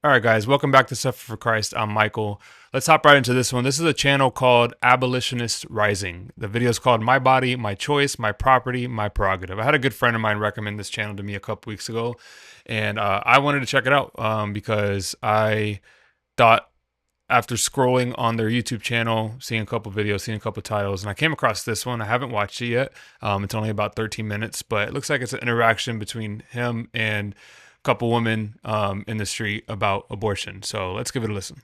All right, guys, welcome back to Suffer for Christ. I'm Michael. Let's hop right into this one. This is a channel called Abolitionist Rising. The video is called My Body, My Choice, My Property, My Prerogative. I had a good friend of mine recommend this channel to me a couple weeks ago, and I wanted to check it out because I thought after scrolling on their YouTube channel, seeing a couple videos, seeing a couple titles, and I came across this one. I haven't watched it yet. It's only about 13 minutes, but it looks like it's an interaction between him and couple women in the street about abortion. So let's give it a listen.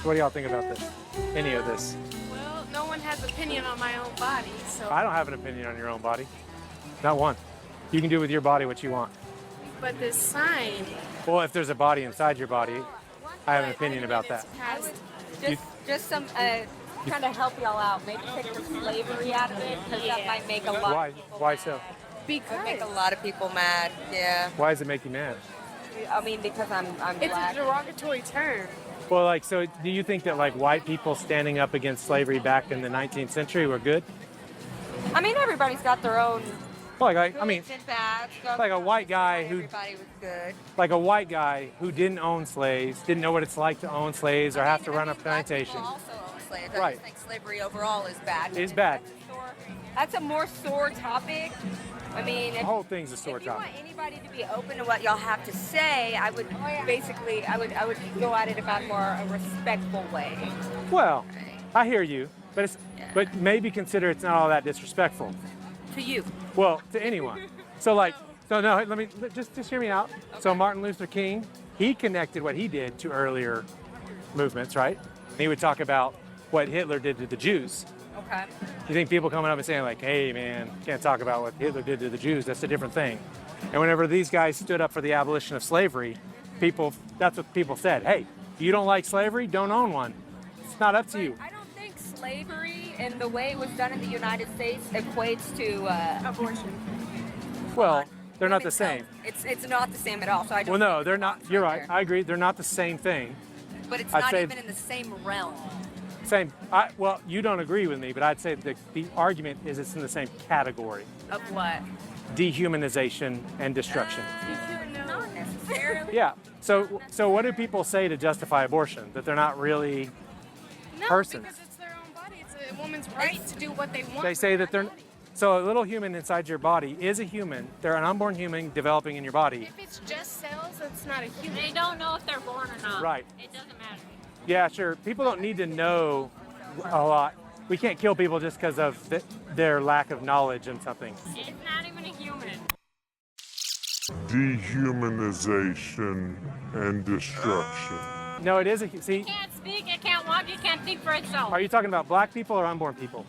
What do y'all think about this? Any of this? Well, no one has opinion on my own body, so. I don't have an opinion on your own body. Not one. You can do with your body what you want. But this sign. Well, if there's a body inside your body, I have an opinion about that. Just some trying to help y'all out. Maybe take the slavery out of it because that might make a lot. Why? Of people Why mad. so? It make a lot of people mad. Yeah. Why does it make you mad? I mean, because I'm It's black. a derogatory term. Well, so do you think that white people standing up against slavery back in the 19th century were good? I mean, everybody's got their own. Well, I mean, goods and bads. like a white guy who, Everybody was good. like a white guy who didn't own slaves, didn't know what it's like to own slaves or have to run a Black people plantation. also own slaves. I Right. just think slavery overall is bad. It's bad. That's a more sore topic. I mean, The whole thing's a sore if you topic. want anybody to be open to what y'all have to say, I would basically, I would go at it about more a respectful way. Well, I hear you, but maybe consider it's not all that disrespectful. To you. Well, to anyone. So no, let me just hear me out. So Martin Luther King, he connected what he did to earlier movements, right? And he would talk about what Hitler did to the Jews. Okay. You think people coming up and saying like, hey man, can't talk about what Hitler did to the Jews, that's a different thing. And whenever these guys stood up for the abolition of slavery, that's what people said. Hey, you don't like slavery? Don't own one. It's not up to you. I don't think slavery and the way it was done in the United States equates to Abortion. Well, they're not the women's same. health. It's not the same at all. So I don't Well, no, think they're it's not. wrong You're right right. there. I agree. They're not the same thing. But it's I'd not say- even in the same realm. Same. Well, you don't agree with me, but I'd say the argument is it's in the same category: Of what? dehumanization and destruction. Not necessarily. Yeah. So what do people say to justify abortion? That they're not really No, persons. because it's their own body. It's a woman's right to do what they want. They say that they're. So a little human inside your body is a human. They're an unborn human developing in your body. If it's just cells, it's not a human. They don't know if they're born or not. Right. It doesn't matter. Yeah, sure. People don't need to know a lot. We can't kill people just because of their lack of knowledge in something. It's not even a human. Dehumanization and destruction. No, it is a. See, It can't speak, it can't walk, it can't think for itself. are you talking about black people or unborn people?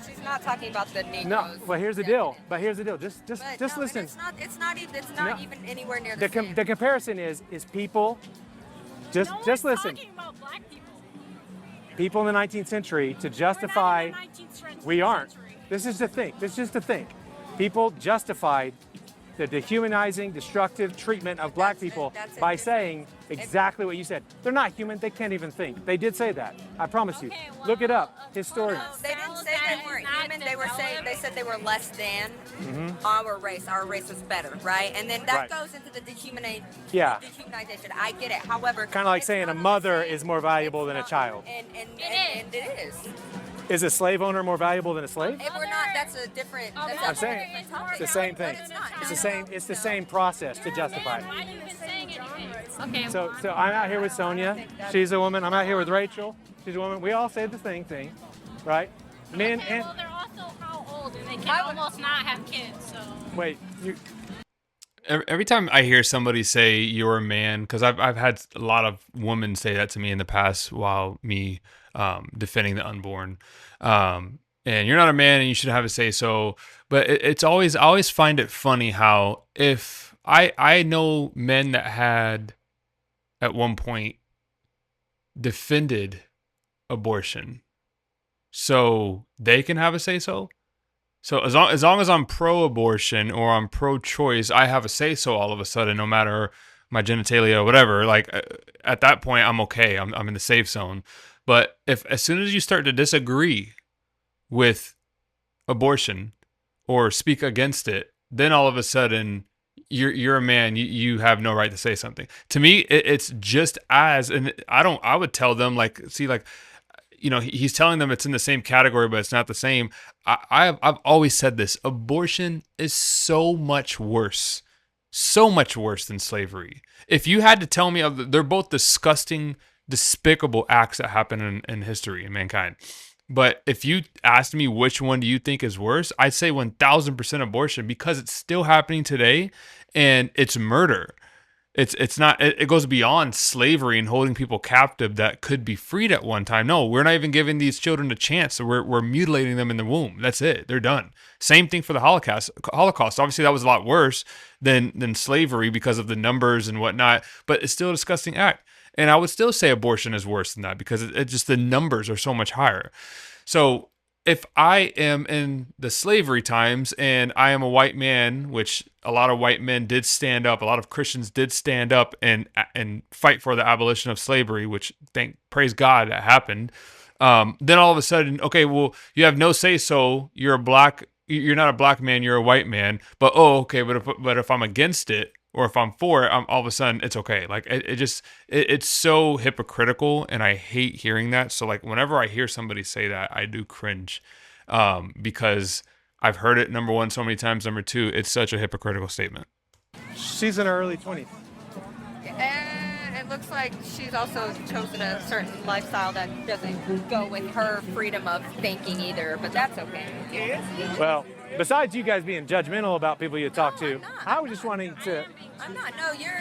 She's not talking about the Negroes. No. Well, here's the deal. But here's the deal. Just But just no, listen. It's not No. even anywhere near The the same. the comparison is people. no Just one's listen. talking about black people. People in the 19th century to We're justify. not in the 19th century. We aren't. This is the thing. This is just the thing. People justified the dehumanizing, destructive treatment of black people that's a by different- saying exactly what you said. They're not human. They can't even think. They did say that. I promise you. Okay, well, Look it up. a Historians. No, they didn't Cells say that they is weren't not human. They were saying they developed. said they were less than Mm-hmm. our race. Our race was better, right? And then that Right. goes into the Yeah. dehumanization. I get it. However, Kind of like it's saying not a on mother the same- is more valuable it's than a not- child. And It it is. Is a slave owner more valuable than a slave? If we're not, that's a different. That's I'm a saying different topic. it's the same thing. But it's not. It's the same. It's the same process to justify. Why are you even saying anything? Okay, So, well, so I'm out here with Sonia. She's a woman. I'm out here with Rachel. She's a woman. We all say the same thing, right? Men okay, and well, they're also how old, and they can I would- almost not have kids, so. wait. You, Every time I hear somebody say you're a man, because I've had a lot of women say that to me in the past while me defending the unborn. And you're not a man and you should have a say so. But it's always, I always find it funny how if I know men that had at one point defended abortion so they can have a say so. So as long as I'm pro-abortion or I'm pro-choice, I have a say-so all of a sudden, no matter my genitalia or whatever. Like at that point, I'm okay. I'm in the safe zone. But if as soon as you start to disagree with abortion or speak against it, then all of a sudden you're a man. You have no right to say something. To me, it's just as, and I would tell them like, see, like, he's telling them it's in the same category, but it's not the same. I've always said this: abortion is so much worse than slavery. If you had to tell me, they're both disgusting, despicable acts that happen in history in mankind. But if you asked me which one do you think is worse, I'd say 1000% abortion, because it's still happening today, and it's murder. It's not, it goes beyond slavery and holding people captive that could be freed at one time. No, we're not even giving these children a chance. So we're mutilating them in the womb. That's it. They're done. Same thing for the Holocaust. Obviously, that was a lot worse than slavery because of the numbers and whatnot, but it's still a disgusting act. And I would still say abortion is worse than that, because it just, the numbers are so much higher. So if I am in the slavery times and I am a white man, which a lot of white men did stand up, a lot of Christians did stand up and fight for the abolition of slavery, which praise God that happened. Then all of a sudden, okay, well, you have no say so. You're not a black man, you're a white man. But but if I'm against it, or if I'm for it, all of a sudden it's okay. Like it's so hypocritical, and I hate hearing that. So like whenever I hear somebody say that, I do cringe, because I've heard it, number one, so many times. Number two, it's such a hypocritical statement. She's in her early 20s. And it looks like she's also chosen a certain lifestyle that doesn't go with her freedom of thinking either, but that's okay. Well, besides you guys being judgmental about people you talk to, I was just wanting to... I'm not. No, you're...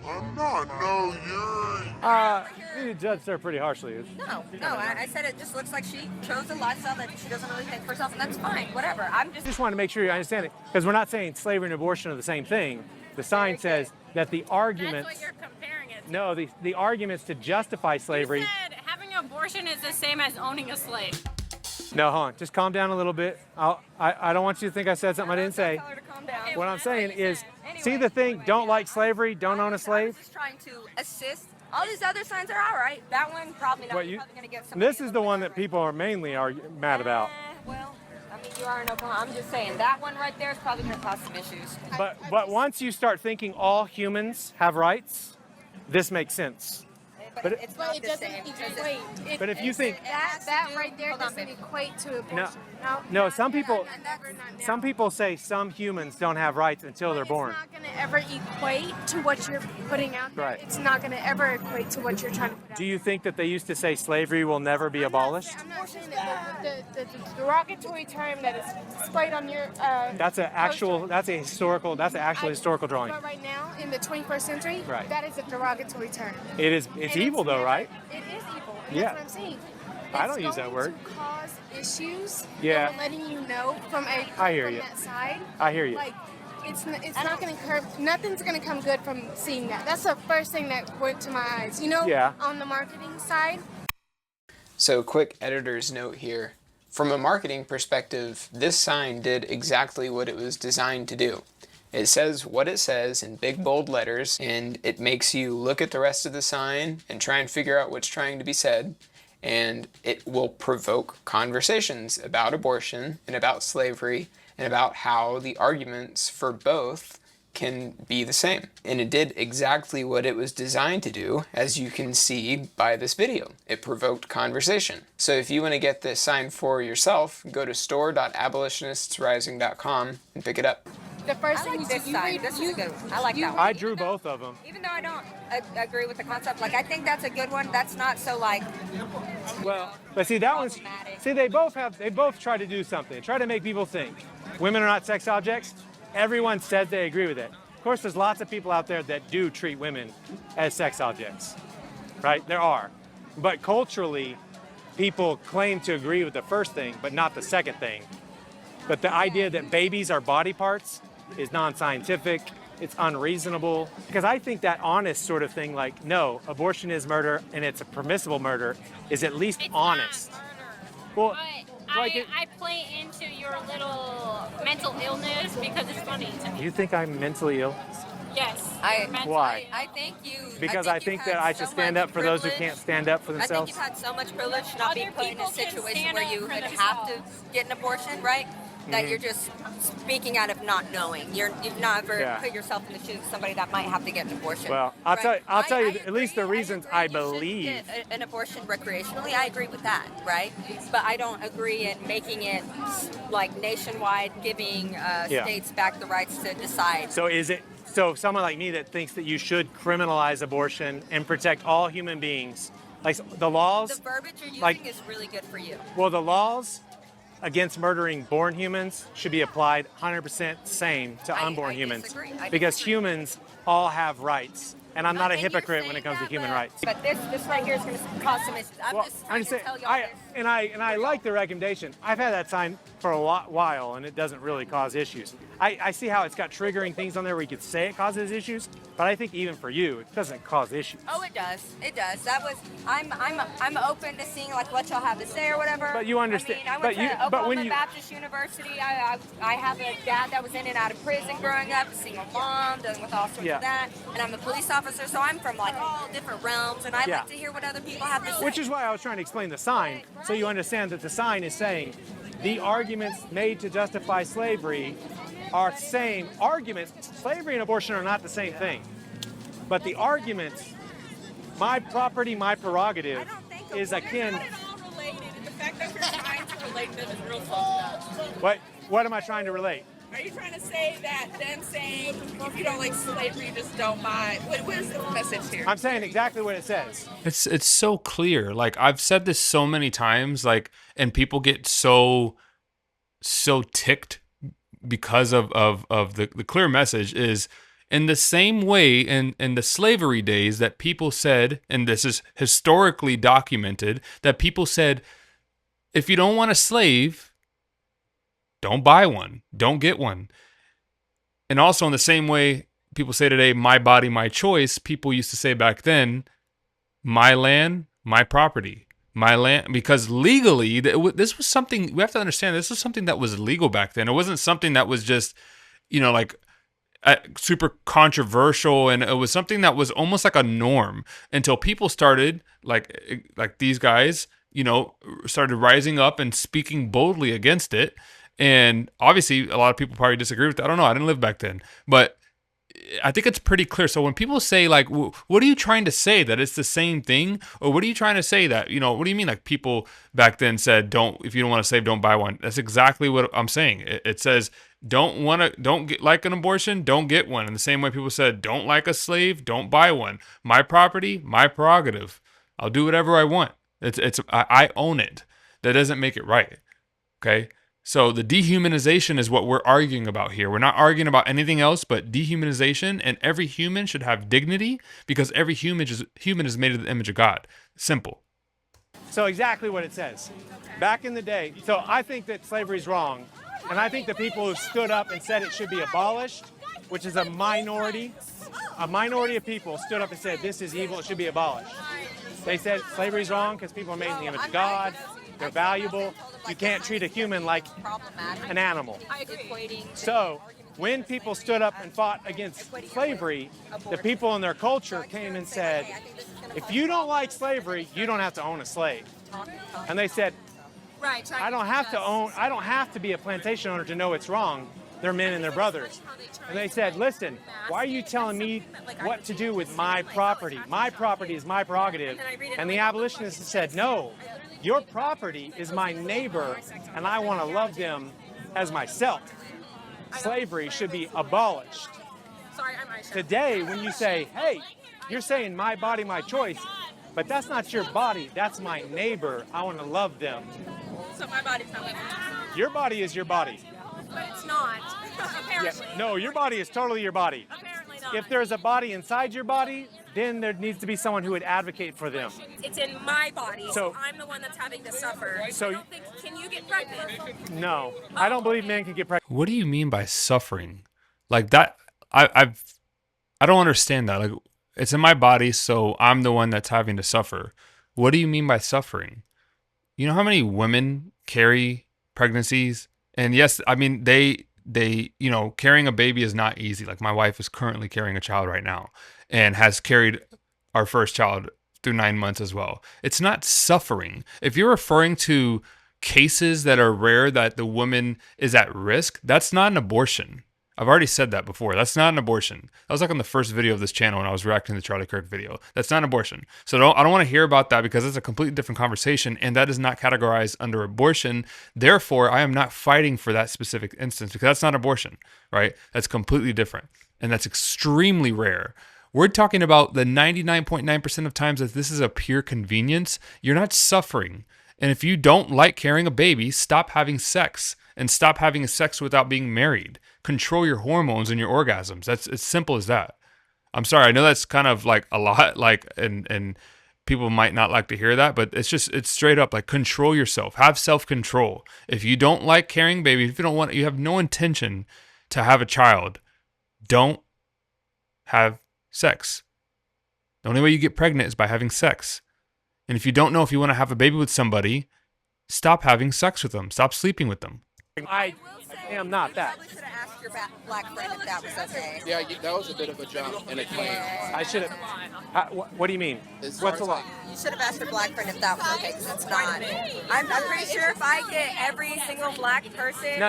I'm not. No, you're... You judged her pretty harshly. No, I said it just looks like she chose a lifestyle that she doesn't really think for herself, and that's fine, whatever. I just want to make sure you understand it, because we're not saying slavery and abortion are the same thing. The sign says that the arguments... That's what you're comparing it to. No, the arguments to justify slavery... You said having an abortion is the same as owning a slave. No, hold on. Just calm down a little bit. I don't want you to think I said something I didn't say. Tell her to calm down. What I'm saying is, see the thing, don't like slavery, don't own a I slave. was just trying to assist. All these other signs are all right. That one probably not. You're probably going to get some. This is the one that people are mainly mad about. Well, I mean, you are in Oklahoma. I'm just saying that one right there is probably going to cause some issues. But once you start thinking all humans have rights, this makes sense. But it's not it the doesn't same. equate. But if you think That right there doesn't equate to abortion. no, some people Never, not now. some people say some humans don't have rights until they're born. It's not going to ever equate to what you're putting out there. Right. It's not going to ever equate to what you're trying to put out Do you think that they used to say slavery will never be abolished? I'm not saying that the derogatory term that is displayed on your That's an actual historical drawing. But right now, in the 21st century, Right. that is a derogatory term. It's And evil though, never- right? It is evil. And Yeah. That's what I'm saying. I don't use that It's word. going to cause issues. Yeah. That we're letting you know from I hear you. that side. I hear you. Like, it's not going to curb. Nothing's going to come good from seeing that. That's the first thing that went to my eyes. You know, Yeah. on the marketing side. So quick editor's note here. From a marketing perspective, this sign did exactly what it was designed to do. It says what it says in big bold letters, and it makes you look at the rest of the sign and try and figure out what's trying to be said. And it will provoke conversations about abortion and about slavery and about how the arguments for both can be the same. And it did exactly what it was designed to do, as you can see by this video. It provoked conversation. So if you want to get this sign for yourself, go to store.abolitionistsrising.com and pick it up. The first I thing like this you sign. read, This you, is good. I like that one. I drew both of them. Even though I don't agree with the concept, like I think that's a good one. That's not so like. Well, but see that one's they both try to do something. They try to make people think women are not sex objects. Everyone says they agree with it. Of course, there's lots of people out there that do treat women as sex objects, right? There are. But culturally, people claim to agree with the first thing, but not the second thing. But the idea that babies are body parts is non-scientific, it's unreasonable. Because I think that honest sort of thing, like, no, abortion is murder and it's a permissible murder, is at least It's honest. not murder. Well, But like I play into your little mental illness because it's funny to me. you think I'm mentally ill? Yes. Mentally, Why? I think you. Because I think that I should stand up for those who can't stand up for I think themselves. you've had so much privilege to not be Other put in a people can situation stand where up you for would have to themselves. get an abortion, right? that you're just speaking out of not knowing. You've not ever Yeah. put yourself in the shoes of somebody that might have to get an abortion. Well, I'll right? tell you I at least the agree. reasons I I agree. You should believe. get an abortion recreationally. I agree with that, right? But I don't agree in making it like nationwide, giving states back the rights to decide. So someone like me that thinks that you should criminalize abortion and protect all human beings, like the laws. The verbiage you're using like- is really good for you. Well, the laws against murdering born humans should be applied 100% same to unborn humans, disagree. I because disagree. humans all have rights, and I'm not a think you're hypocrite when it saying comes to that, human rights. But this right here is going to cause some issues. I'm just trying to saying, tell y'all I like the recommendation. I've had that sign for a while, and it doesn't really cause issues. I see how it's got triggering things on there where you could say it causes issues, but I think even for you, it doesn't cause issues. Oh, it does. It does. That was. I'm open to seeing like what y'all have to say or whatever. But you understand- I mean, I went but you- to but Oklahoma when you- Baptist University. I have a dad that was in and out of prison growing up, a single mom, dealing with all sorts Yeah. of that, and I'm a police officer, so I'm from like all different realms, and I Yeah. like to hear what other people have to say. Which is why I was trying to explain the sign, so you understand that the sign is saying the arguments made to justify slavery are same arguments. Slavery and abortion are not the same thing. But the arguments, my property, my prerogative, is akin. It's all related. The fact that you're trying to relate them is real fucked up. What am I trying to relate? Are you trying to say that them saying if you don't like slavery, just don't buy? What is the message here? I'm saying exactly what it says. It's so clear. Like I've said this so many times, like, and people get so ticked because of the clear message is in the same way in the slavery days that people said, and this is historically documented, that people said, if you don't want a slave, don't buy one, don't get one. And also in the same way people say today, my body, my choice, people used to say back then, my land, my property, my land, because legally, this was something, we have to understand, this was something that was legal back then. It wasn't something that was just, like super controversial, and it was something that was almost like a norm until people started, like these guys, started rising up and speaking boldly against it. And obviously, a lot of people probably disagree with that. I don't know. I didn't live back then. But I think it's pretty clear. So when people say, like, what are you trying to say? That it's the same thing? Or what are you trying to say that, what do you mean? Like people back then said, if you don't want to save, don't buy one. That's exactly what I'm saying. It says, don't get like an abortion, don't get one. In the same way people said, don't like a slave, don't buy one. My property, my prerogative. I'll do whatever I want. I own it. That doesn't make it right. Okay? So the dehumanization is what we're arguing about here. We're not arguing about anything else but dehumanization, and every human should have dignity because every human is made in the image of God. Simple. So exactly what it says. Back in the day, so I think that slavery is wrong, and I think the people who stood up and said it should be abolished, which is a minority of people stood up and said this is evil, it should be abolished. They said slavery is wrong because people are made in the image of God. They're valuable. You can't treat a human like an animal. So when people stood up and fought against slavery, the people in their culture came and said, if you don't like slavery, you don't have to own a slave. And they said, I don't have to be a plantation owner to know it's wrong. They're men and their brothers. And they said, listen, why are you telling me what to do with my property? My property is my prerogative. And the abolitionists said, no, your property is my neighbor, and I want to love them as myself. Slavery should be abolished. Today, when you say, hey, you're saying my body, my choice, but that's not your body, that's my neighbor. I want to love them. So my body's not like Your body is your body. but it's not. Apparently. No, your body is totally your body. Apparently not. If there's a body inside your body, then there needs to be someone who would advocate for them. It's in my body, so So- I'm the one that's having to suffer. So- I don't think, can you get pregnant? No, I don't believe men can get pregnant. What do you mean by suffering? Like that, I don't understand that. Like it's in my body, so I'm the one that's having to suffer. What do you mean by suffering? You know how many women carry pregnancies? And yes, I mean, they, carrying a baby is not easy. Like my wife is currently carrying a child right now and has carried our first child through 9 months as well. It's not suffering. If you're referring to cases that are rare that the woman is at risk, that's not an abortion. I've already said that before. That's not an abortion. That was like on the first video of this channel when I was reacting to the Charlie Kirk video. That's not an abortion. So I don't want to hear about that because it's a completely different conversation, and that is not categorized under abortion. Therefore, I am not fighting for that specific instance because that's not abortion, right? That's completely different, and that's extremely rare. We're talking about the 99.9% of times that this is a pure convenience. You're not suffering. And if you don't like carrying a baby, stop having sex, and stop having sex without being married. Control your hormones and your orgasms. That's as simple as that. I'm sorry. I know that's kind of like a lot, like, and people might not like to hear that, but it's straight up like control yourself. Have self-control. If you don't like carrying babies, if you have no intention to have a child, don't have sex. The only way you get pregnant is by having sex. And if you don't know if you want to have a baby with somebody, stop having sex with them. Stop sleeping with them. I am not that. You should have asked your black friend if that was okay. Yeah, that was a bit of a jump and a claim. I should have. What do you mean? What's a lot? You should have asked your black friend if that was okay, because it's not. I'm pretty sure if I get every single black person.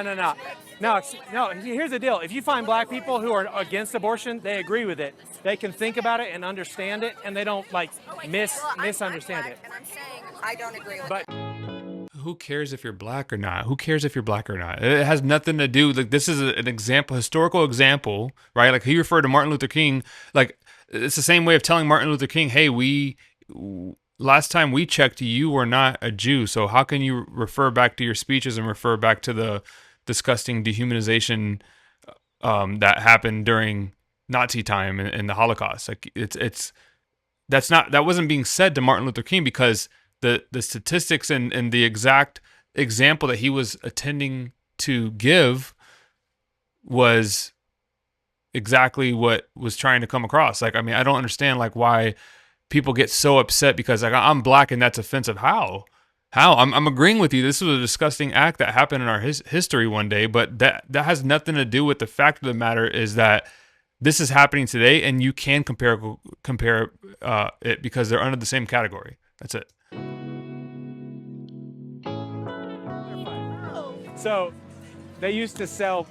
No. Here's the deal. If you find black people who are against abortion, they agree with it. They can think about it and understand it, and they don't like misunderstand it. And I'm saying I don't agree with But who cares if you're black or not? Who cares if you're black or not? It has nothing to do. Like, this is an example, historical example, right? Like, he referred to Martin Luther King. Like, it's the same way of telling Martin Luther King, hey, last time we checked, you were not a Jew. So how can you refer back to your speeches and refer back to the disgusting dehumanization that happened during Nazi time and the Holocaust? Like, that wasn't being said to Martin Luther King, because the statistics and the exact example that he was attending to give was exactly what was trying to come across. Like, I mean, I don't understand like why people get so upset because like I'm black and that's offensive. How? I'm agreeing with you. This was a disgusting act that happened in our history one day, but that has nothing to do with the fact of the matter is that this is happening today, and you can compare it because they're under the same category. That's it. So they used to sell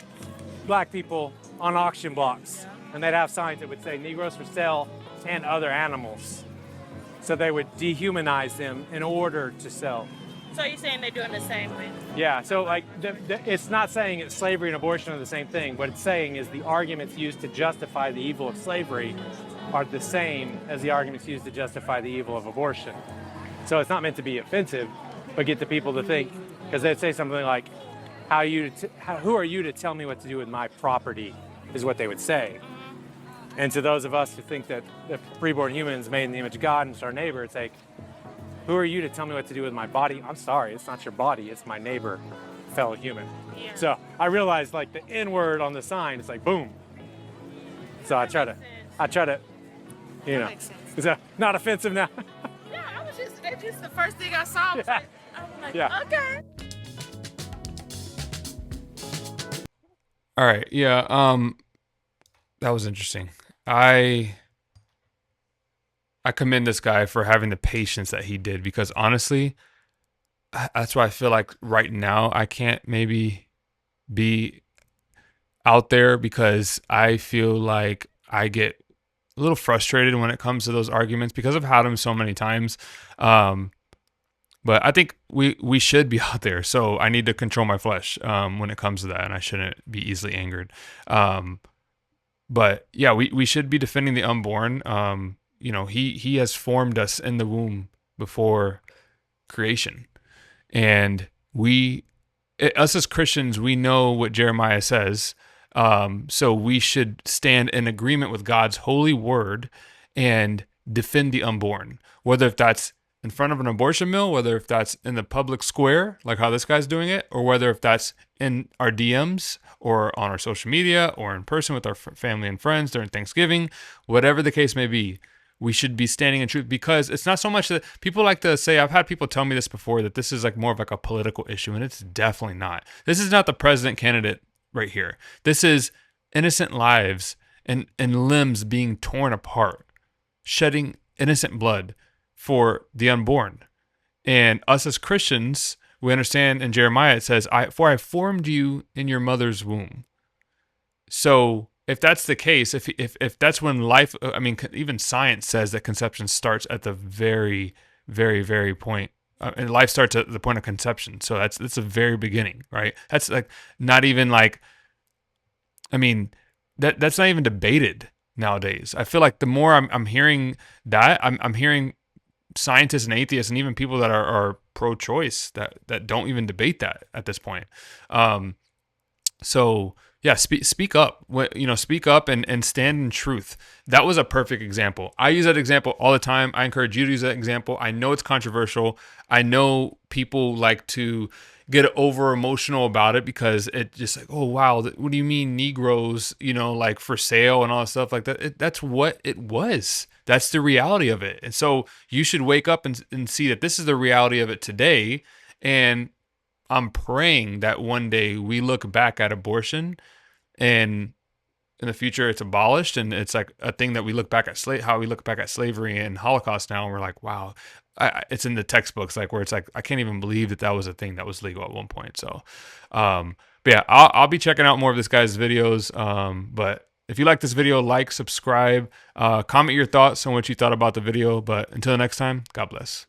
black people on auction blocks, and they'd have signs that would say Negroes for sale and other animals. So they would dehumanize them in order to sell. So you're saying they're doing the same thing? Yeah, so like it's not saying that slavery and abortion are the same thing. What it's saying is the arguments used to justify the evil of slavery are the same as the arguments used to justify the evil of abortion. So it's not meant to be offensive, but get the people to think, because they'd say something like, who are you to tell me what to do with my property, is what they would say. And to those of us who think that the freeborn humans made in the image of God and it's our neighbor, it's like, who are you to tell me what to do with my body? I'm sorry, it's not your body, it's my neighbor, fellow human. Yeah. So I realized like the N word on the sign, it's like boom. So I try to, you know, is that not offensive now? Yeah, that's just the first thing I saw. Was like, I'm like, Yeah. okay. All right. Yeah. That was interesting. I commend this guy for having the patience that he did, because honestly, that's why I feel like right now I can't maybe be out there, because I feel like I get a little frustrated when it comes to those arguments because I've had them so many times. But I think we should be out there. So I need to control my flesh when it comes to that, and I shouldn't be easily angered. But yeah, we should be defending the unborn. You know, he has formed us in the womb before creation, and us as Christians, we know what Jeremiah says. So we should stand in agreement with God's holy word and defend the unborn, whether if that's in front of an abortion mill, whether if that's in the public square, like how this guy's doing it, or whether if that's in our DMs or on our social media or in person with our family and friends during Thanksgiving, whatever the case may be, we should be standing in truth, because it's not so much that people like to say, I've had people tell me this before, that this is like more of like a political issue, and it's definitely not. This is not the president candidate right here. This is innocent lives and limbs being torn apart, shedding innocent blood for the unborn. And us as Christians, we understand in Jeremiah, it says, for I formed you in your mother's womb. So if that's the case, if that's when life, I mean, even science says that conception starts at the very, very, very point. And life starts at the point of conception. So that's the very beginning, right? That's like not even like, I mean, that's not even debated nowadays. I feel like the more I'm hearing that, I'm hearing scientists and atheists and even people that are pro-choice that don't even debate that at this point. So yeah, speak up. Speak up and stand in truth. That was a perfect example. I use that example all the time. I encourage you to use that example. I know it's controversial. I know people like to get over emotional about it because it just like, oh wow, what do you mean Negroes, like for sale and all that stuff like that. That's what it was. That's the reality of it. And so you should wake up and see that this is the reality of it today. And I'm praying that one day we look back at abortion and in the future it's abolished, and it's like a thing that we look back at how we look back at slavery and Holocaust now, and we're like, wow, it's in the textbooks, like where it's like, I can't even believe that was a thing that was legal at one point. So, but yeah, I'll be checking out more of this guy's videos. But if you like this video, like, subscribe, comment your thoughts on what you thought about the video. But until next time, God bless.